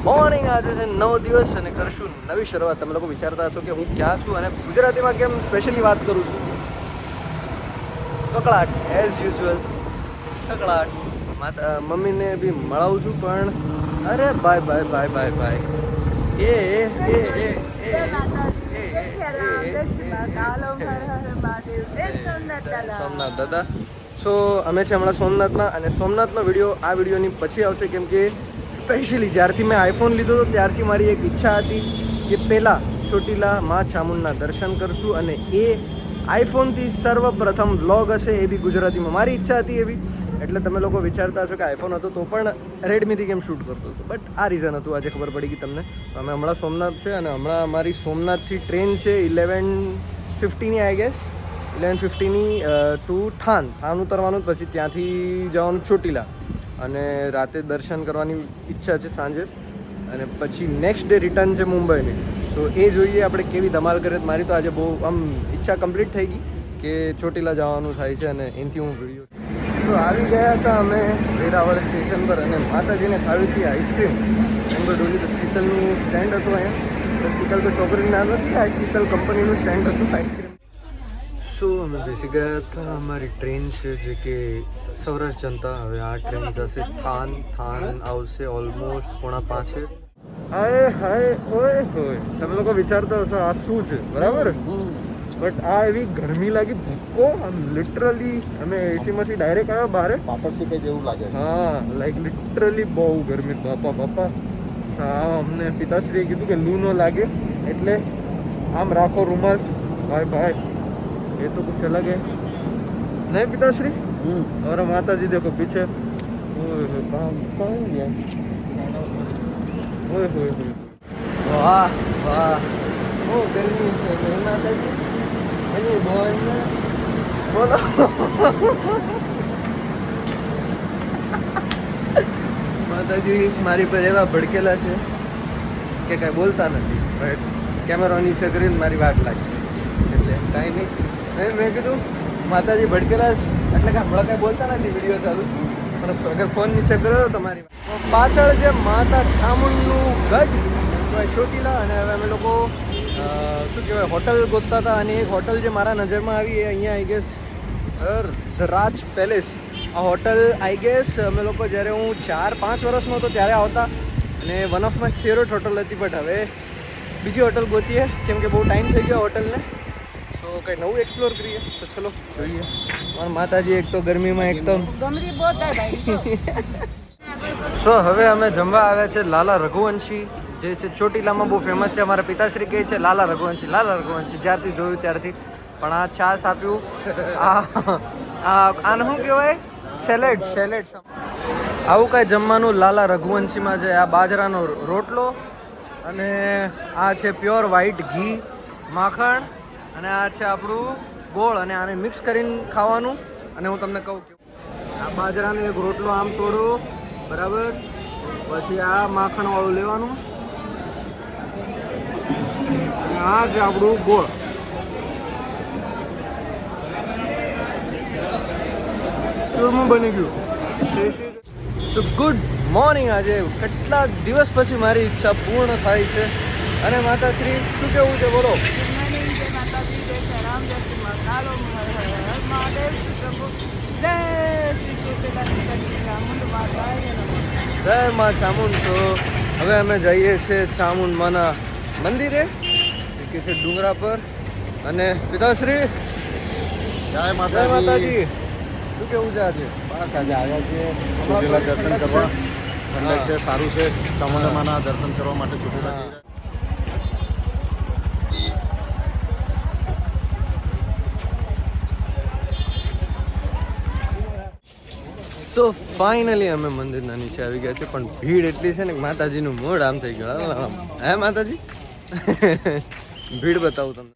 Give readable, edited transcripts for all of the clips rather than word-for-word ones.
Morning આજે છે નવો દિવસ અને કરશું નવી શરૂઆત. તમે લોકો વિચારતા હશો કે હું ક્યાં છું અને ગુજરાતીમાં કેમ સ્પેશિયલી વાત કરું છું. કકળાટ એઝ યુઝ્યુઅલ કકળાટ. મમ્મીને બી મળાવું છું પણ અરે bye bye bye bye bye Somnath દાદા. સો અમે છે હમણાં સોમનાથમાં અને સોમનાથનો વિડીયો આ વિડીયોની પછી આવશે કેમ કે સ્પેશિયલી જ્યારથી મેં આઈફોન લીધો હતો ત્યારથી મારી એક ઈચ્છા હતી કે પહેલાં ચોટીલા મા ચામુંડના દર્શન કરશું અને એ આઈફોનથી સર્વપ્રથમ વ્લોગ હશે એ બી ગુજરાતીમાં. મારી ઈચ્છા હતી એવી. એટલે તમે લોકો વિચારતા હશો કે આઈફોન હતો તો પણ રેડમીથી કેમ શૂટ કરતો હતો, બટ આ રીઝન હતું. આજે ખબર પડી ગઈ તમને. અમે હમણાં સોમનાથ છે અને હમણાં અમારી સોમનાથથી ટ્રેન છે 11:50ની આઈ ગેસ 11:50ની ટુ થાન ઉતરવાનું, પછી ત્યાંથી જવાનું ચોટીલા અને રાતે દર્શન કરવાની ઈચ્છા છે સાંજે અને પછી નેક્સ્ટ ડે રિટર્ન છે મુંબઈની. સો એ જોઈએ આપણે કેવી ધમાલ કરે. મારી તો આજે બહુ આમ ઈચ્છા કમ્પ્લીટ થઈ ગઈ કે ચોટીલા જવાનું થાય છે અને એનાથી હું વિડીયો. તો આવી ગયા હતા અમે વેરાવળ સ્ટેશન પર અને માતાજીને ખાવી હતી આઈસ્ક્રીમ. ડોલી તો શીતલનું સ્ટેન્ડ હતું અહીંયા. શીતલ તો છોકરીનું નામ નથી, આ શીતલ કંપનીનું સ્ટેન્ડ હતું આઈસ્ક્રીમ. સો અમે બેસી ગયા હતા. અમારી ટ્રેન છે જે કે સૌરાષ્ટ્ર જનતા. હવે આ ટ્રેન જશે થાન આવશે ઓલમોસ્ટ 4:45. હાય હાય ઓય હોય. તમે લોકો વિચારતા હશો આ શું છે, બરાબર? બટ આ એવી ગરમી લાગી ભૂકો આમ લિટરલી. અમે એસીમાંથી ડાયરેક્ટ આવ્યા બહાર. પાપડ શીખે જેવું લાગે. હા લાઈક લિટરલી બહુ ગરમી. બાપા હા, અમને પિતાશ્રીએ કીધું કે લૂ ન લાગે એટલે આમ રાખો રૂમાલ. ભાઈ ये तो कुछ अलग है नहीं पिताश्री. और माता जी देखो पीछे. वाह वाह ओ गर्मी से नहीं माता जी એની બોલ બોલો. માતાજી મારી પર એવા ભડકેલા છે કે કાંઈ બોલતા નથી, બટ કેમેરા નીચે કરીને મારી વાત લાગશે એટલે કાંઈ નહીં. મેં કીધું માતાજી ભડકેલા છે એટલે કે હમણાં કાંઈ બોલતા નથી વિડીયો ચાલુ, પણ અગર ફોન નીચે કર્યો તો તમારી પાછળ છે માતા ચામુંડનું ગઢ ચોટીલા. અને હવે અમે લોકો શું કહેવાય હોટલ ગોતતા હતા અને એક હોટલ જે મારા નજરમાં આવી એ અહીંયા I guess the Raj palace. આ હોટલ આઈ ગેસ અમે લોકો જ્યારે હું 4-5 વર્ષનો હતો ત્યારે આવતા અને one of my favourite hotel હતી. બટ હવે બીજી હોટલ ગોતીએ કેમ કે બહુ ટાઈમ થઈ ગયો હોટલને. તો કંઈ નવું એક્સપ્લોર કરીએ. તો ચલો જોઈએ. પણ માતાજી એક તો ગરમીમાં એકદમ સો હવે અમે જમવા આવ્યા છે લાલા રઘુવંશી જે છે ચોટીલામાં બહુ ફેમસ છે. અમારા પિતાશ્રી કહે છે લાલા રઘુવંશી જ્યારથી જોયું ત્યારથી. પણ આ છાશ આપ્યું. આને શું કહેવાય? સેલેડ. આવું કાંઈ જમવાનું લાલા રઘુવંશીમાં છે. આ બાજરાનો રોટલો અને આ છે પ્યોર વ્હાઈટ ઘી માખણ અને આ છે આપણું ગોળ અને આને મિક્સ કરીને ખાવાનું. અને હું તમને કહું કે આ બાજરાનો એક રોટલો આમ તોડો બરાબર, પછી આ માખણવાળું લેવાનું અને આ છે આપણું ગોળ. ચૂરમું બની ગયું. સો ગુડ મોર્નિંગ. આજે કેટલા દિવસ પછી મારી ઈચ્છા પૂર્ણ થાય છે. અને માતાશ્રી શું કેવું છે બોલો? જય મા ચામુંડ. તો હવે અમે જઈએ છીએ ચામુંડ માના મંદિરે કે છે ડુંગરા પર. અને પિતાશ્રી જય માતાજી. શું કેવું છે આજે? બસ આજે આવ્યા છીએ ચોટીલા દર્શન કરવા. ઠંડક છે, સારું છે. ચામુંડામાના દર્શન કરવા માટે ચોટીલા જઈ રહ્યા. સો ફાઇનલી અમે મંદિરના નીચે આવી ગયા છે. પણ ભીડ એટલી છે ને કે માતાજીનું મોઢ આમ થઈ ગયું. હે માતાજી ભીડ બતાવું તમને.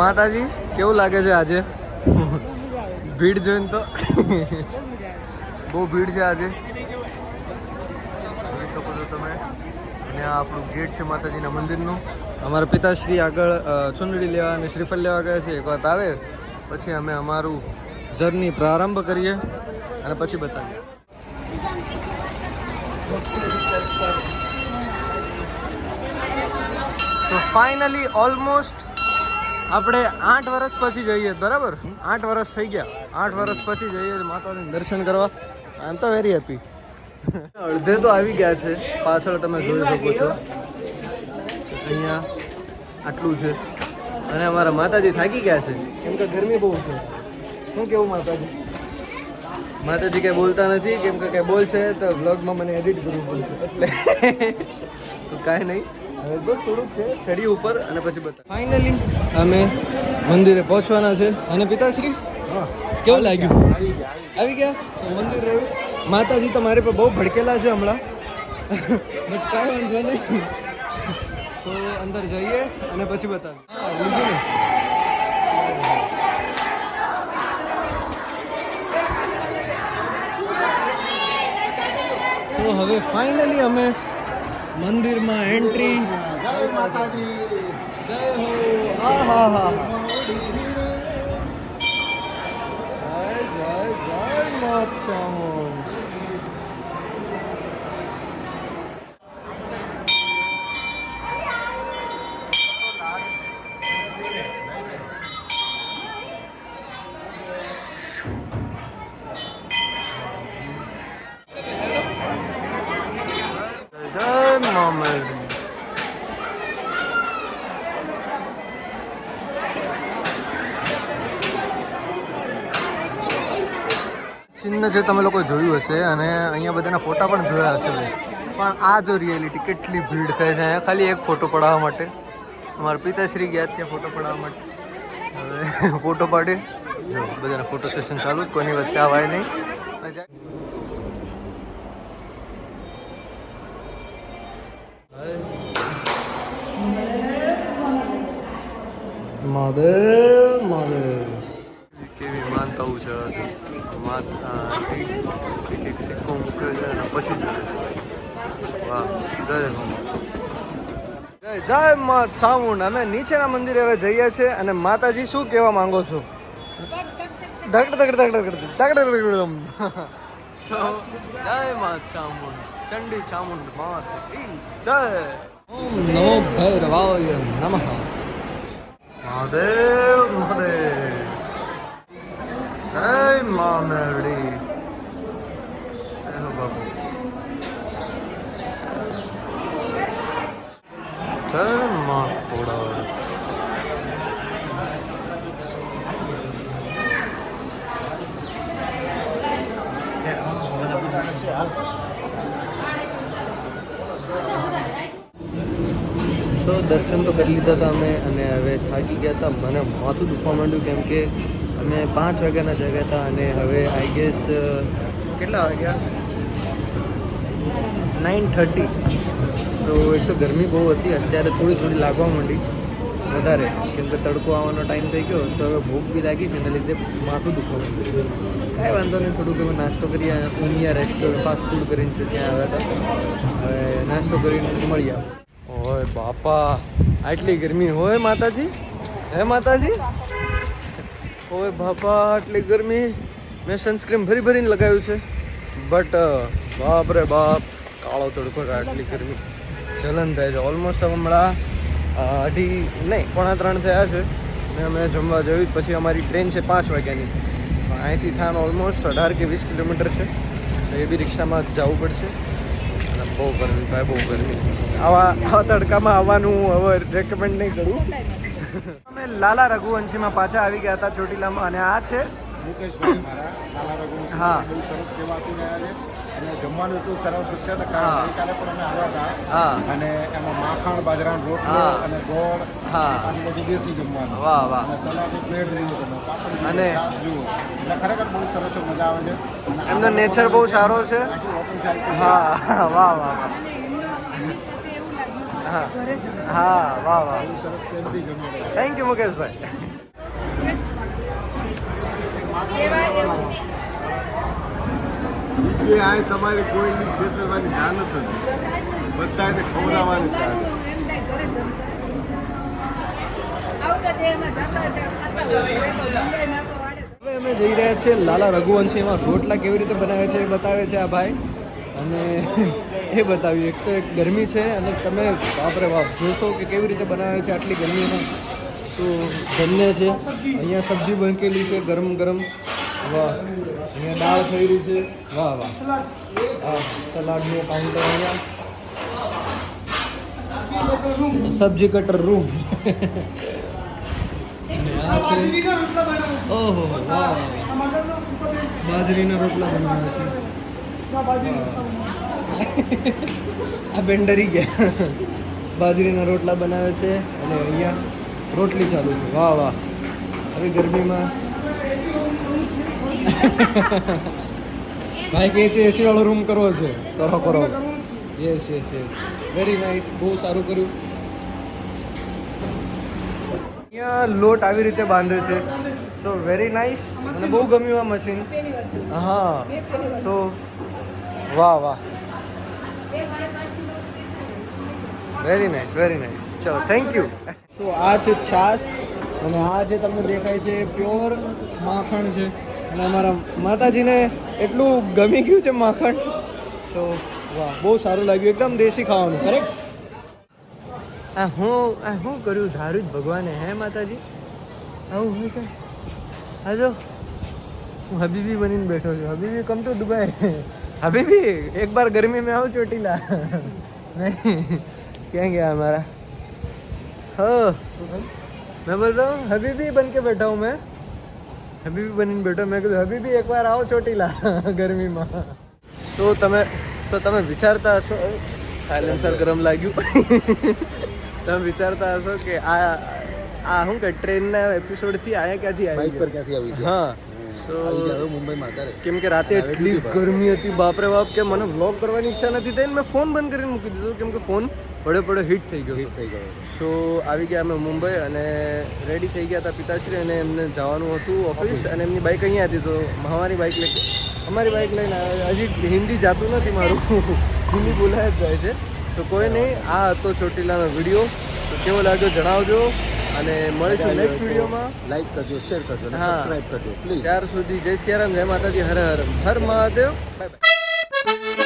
માતાજી કેવું લાગે છે આજે ભીડ જોઈને? તો બહુ ભીડ છે આજે, જોઈ શકો છો તમે. અને આ આપણું ગેટ છે માતાજીના મંદિરનું. અમારા પિતાશ્રી આગળ ચુંદડી લેવા અને શ્રીફળ લેવા ગયા છે. એક વાત આવે પછી અમે અમારું જર્ની પ્રારંભ કરીએ અને પછી બતાવીએ. સો ફાઇનલી ઓલમોસ્ટ આપણે 8 વર્ષ પછી જઈએ, બરાબર? 8 વર્ષ થઈ ગયા. 8 વર્ષ પછી જઈએ માતાજીના દર્શન કરવા. આઈ એમ તો વેરી હેપી. અડધે તો આવી ગયા છે, પાછળ તમે જોઈ શકો છો. અહીંયા આટલું છે અને અમારા માતાજી થાકી ગયા છે કેમ કે ગરમી બહુ છે. શું કેવું માતાજી? માતાજી કંઈ બોલતા નથી કેમ કે કંઈ બોલશે તો વ્લોગમાં મને એડિટ કરવું પડશે, એટલે તો કાંઈ નહીં. હવે બસ થોડુંક છે ચડી ઉપર અને પછી બતા. ફાઇનલી અમે મંદિરે પહોંચવાના છે. અને પિતાશ્રી કેવું લાગ્યું? આવી ગયા. મંદિર રહ્યું. માતાજી તો મારી પર બહુ ભડકેલા છે હમણાં, કાંઈ વાંધો નહીં. તો અંદર જઈએ અને પછી બતાવીએ. તો હવે ફાઇનલી અમે મંદિરમાં એન્ટ્રી. જય માતાજી. જય હો. હા હા હા. જય જય જય માતા. ચિહ્ન જે તમે લોકો જોયું હશે અને અહીંયા બધાના ફોટા પણ જોયા હશે, પણ આ જો રિયાલિટી કેટલી ભીડ થાય છે અહીંયા ખાલી એક ફોટો પડાવવા માટે. અમારા પિતાશ્રી ગયા ત્યાં ફોટો પડાવવા માટે. હવે ફોટો પાડે જો બધાના ફોટો સેશન ચાલુ જ, કોઈની વચ્ચે આવાય નહીં. મહાદેવ મહાદેવ. કેવી માનતાઓ છે. એક સિક્કો મૂકે છે અને પછી વાહ. જય જય જય મા ચામુંડ. અમે નીચેના મંદિરે હવે જઈએ છીએ અને માતાજી શું કહેવા માંગો છો? ધગડ ધગડ ધગડ ધગડ ધગડ. જય મા ચામુંડ, ચંડી ચામુંડ માત કી જય. ઓમ નમો ભૈરવાય નમઃ. મહાદેવ મહાદેવ. જય મા મેરડી. બાબુ જય મા ખોડા. તો દર્શન તો કરી લીધા હતા અમે અને હવે થાકી ગયા હતા. મને માથું દુખવા માંડ્યું કેમ કે અમે 5 વાગ્યાના જગ્યા હતા અને હવે આઈ ગેસ કેટલા વાગ્યા? 9:30. તો એક તો ગરમી બહુ હતી, અત્યારે થોડી થોડી લાગવા માંડી વધારે કેમ કે તડકો આવવાનો ટાઈમ થઈ ગયો. તો હવે ભૂખ બી લાગી છે એના લીધે માથું દુખવા માંડ્યું. કાંઈ વાંધો નહીં, થોડુંક અમે નાસ્તો કરીએ. ઉમિયા રેસ્ટોરન્ટ ફાસ્ટ ફૂડ કરીને છે ત્યાં આવ્યા હતા. હવે નાસ્તો કરીને મળી આવો. ઓય બાપા, આટલી ગરમી હોય માતાજી? હે માતાજી? ઓય બાપા, આટલી ગરમી. મેં સનસ્ક્રીન ભરી ભરીને લગાવ્યું છે બટ બાપ રે બાપ, કાળો તડકો છે. આટલી ગરમી ચલન થાય છે. ઓલમોસ્ટ હમણાં 2:30 થયા છે ને અમે જમવા જયું. પછી અમારી ટ્રેન છે 5 વાગ્યાની. અહીંથી થાન ઓલમોસ્ટ 18 કે 20 કિલોમીટર છે. એ બી રિક્ષામાં જવું પડશે. અને બહુ ગરમી ભાઈ, બહુ ગરમી. આવા તડકામાં આવવાનું હવે રેકમેન્ડ નહીં કરું. અમે લાલા રઘુવંશીમાં પાછા આવી ગયા હતા ચોટીલામાં. અને આ છે મુકેશભાઈ મારા લાલા રઘુવંશી. હા. બહુ સરસ સેવા આપીને આવ્યા છે અને જમવાનું એટલું સરસ છે ને હા. ગઈકાલે પણ અમે આવ્યા હતા. હા. અને એમાં માખણ, બાજરાનો રોટલો હા. અને ગોળ હા. અને બધું દેશી જમવાનું. વાહ વાહ. અને સલાડ પ્લેટ જુઓ તમે, પાપડ જુઓ, અને છાશ જુઓ. એટલે ખરેખર બહુ સરસ મજા આવે છે. અને એમનો નેચર બહુ સારો છે. આખી હોટલ ચાલતી છે. હા વાહ વાહ વાહ. હા હા વાહ વાહ. બહુ સરસ પ્રેમથી જમે છે. થેન્ક યુ મુકેશભાઈ. એ આ તમારી કોઈની છેતરવાની જાણ જ હશે. બધાને ખવડાવવાની જાણ. હવે અમે જઈ રહ્યા છીએ લાલા રઘુવંશીમાં રોટલા કેવી રીતે બનાવે છે એ બતાવે છે આ ભાઈ અને એ બતાવ્યું. એક તો એક ગરમી છે અને તમે બાપરે બાપ જોશો કે કેવી રીતે બનાવે છે આટલી ગરમીમાં. તો બંને છે અહીંયા સબ્જી બનકેલી છે ગરમ ગરમ. વાહ, અહીંયા દાળ થઈ રહી છે. વાહ વાહ, હા સલાડનું કાઉન્ટર અહીંયા, સબ્જી કટર રૂમ. આ છે ઓહો વાહ, બાજરીના રોટલા બનાવે છે. આ બેન ડરી ગયા. બાજરીના રોટલા બનાવે છે અને અહીંયા રોટલી ચાલુ છે. વાહ વાહ, હવે ગરમીમાં ભાઈ કહે છે એસી વાળો રૂમ કરવો છે. કરો કરો. Yes yes yes, very nice, બહુ સારું કર્યું. અહીંયા લોટ આવી રીતે બાંધે છે. સો વેરી નાઇસ, મને બહુ ગમ્યું આ મશીન. હા, સો વાહ વાહ, વેરી નાઇસ વેરી નાઇસ. ચલો થેન્ક યુ. તો આ છે છાશ અને આ જે તમને દેખાય છે પ્યોર માખણ છે. અને અમારા માતાજીને એટલું ગમી ગયું છે માખણ. સો વાહ, બહુ સારું લાગ્યું, એકદમ દેશી ખાવાનું. કરેક્ટ. આ હું કર્યું ધાર્યું જ ભગવાને, હે માતાજી? આવું હોય કે હા, જો હું હબીબી બનીને બેઠો છું. હબીબી કમ ટુ દુબઈ. हबीबी एक बार गर्मी में आओ चोटीला. नहीं, क्या गया हमारा? हो मैं बोल रहा हूँ हबीबी बन के बैठा हूँ मैं. हबीबी बनी बैठा. मैं कहूँ हबीबी एक बार आओ ચોટીલા ગરમીમાં. તો તમે વિચારતા હશો, સાયલેન્સર ગરમ લાગ્યું. તમે વિચારતા હશો કે આ શું કે ટ્રેનના એપિસોડથી આયા ક્યાંથી આવી બાઇક પર ક્યાંથી આવી ગયા? હા, મુંબઈમાં અત્યારે કેમ કે રાતે એટલી ગરમી હતી બાપરે બાપ કે મને વ્લોગ કરવાની ઈચ્છા નથી થઈ. મેં ફોન બંધ કરીને મૂકી દીધો કેમ કે ફોન પડે હીટ થઈ ગયો. સો આવી ગયા અમે મુંબઈ અને રેડી થઈ ગયા હતા પિતાશ્રી, અને એમને જવાનું હતું ઓફિસ અને એમની બાઇક અહીંયા હતી. તો અમારી બાઇક લઈને હજી હિન્દી જાતું નથી મારું, હિન્દી બોલાય જ જાય છે. તો કોઈ નહીં, આ હતો ચોટીલાનો વિડીયો. તો કેવો લાગ્યો જણાવજો અને મળીશું નેક્સ્ટ વિડીયોમાં. લાઈક કરજો, શેર કરજો અને સબસ્ક્રાઇબ કરજો પ્લીઝ. ત્યાર સુધી જય સિયારામ, જય માતાજી, હર હર મહાદેવ, બાય બાય.